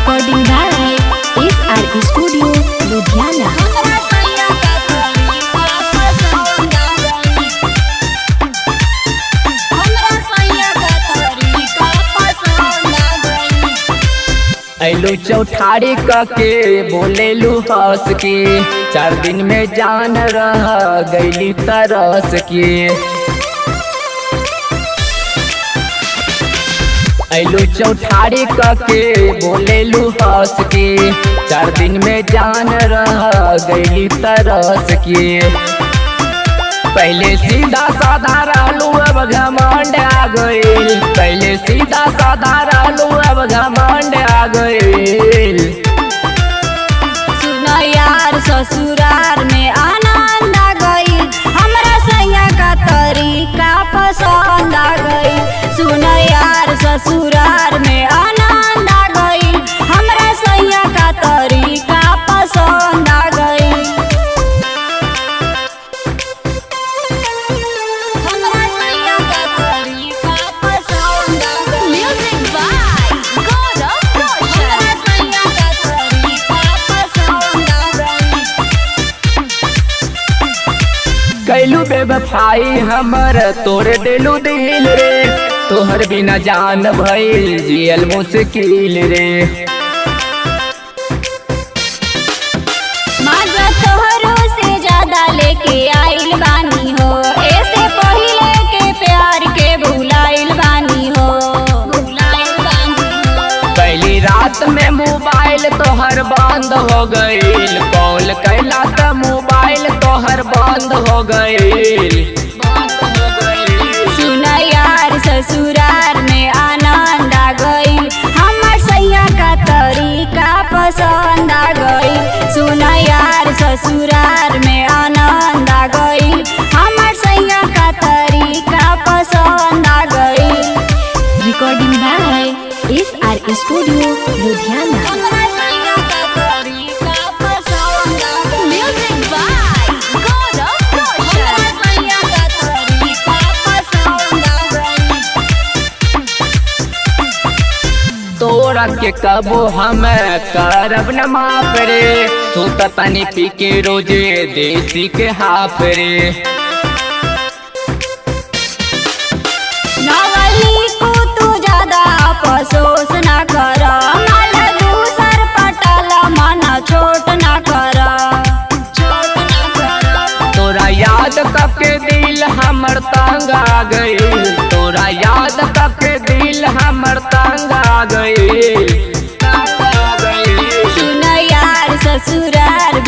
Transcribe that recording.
Recording by SR studio Ludhiana. ऐलू चौठारी के बोलेलू हंस के 4 दिन में जान रह गईली तरस के। ऐलू चौठारी के बोलेलू हंस के 4 दिन में जान रह गईली तरस के। पहले सीधा साधा रहलू अब घमंड आ गईल। पहले सीधा साधा रहलू अब घमंड आ गईल। सुनो यार ससुराल में आनंद आ गई, हमरा सैया का तरीका पसंद आ गई। सुनो यार ससुराल में आनंद आ गई, हमरा सैया का तरीका पसंद आ गई। कैलू बेवफाई हमर तोड़ देलू दिल रे। तोहर बिना जान भइल जियल मुश्किल रे। माजा तोहरो से ज्यादा लेके आइल बानी हो, ऐसे पहिले के प्यार के भुलाइल बानी हो। पहली रात में मोबाइल तोहर बंद हो गईल। कॉल कैला त मोबाइल तोहर बंद हो गईल। सुना यार ससुराल में आनंद आ गई, हमर सैया का तरीका पसंद आ गई। सुना यार ससुराल में आनंद आ गई, हमर सैया का तरीका पसंद आ गई। Recording by SR studio Ludhiana. तोरा के कबो हम करब न माफ रे। सुत तनी पी के रोजे देसी के हाफ रे। नवली को तू ज्यादा अफसोस ना कर, माल दूसर पटल मन छोट ना कर। तोरा याद करके दिल हमर तंग आ गईल। तोरा याद करके दिल हमर तंग आ गईल। सुन यार ससुराल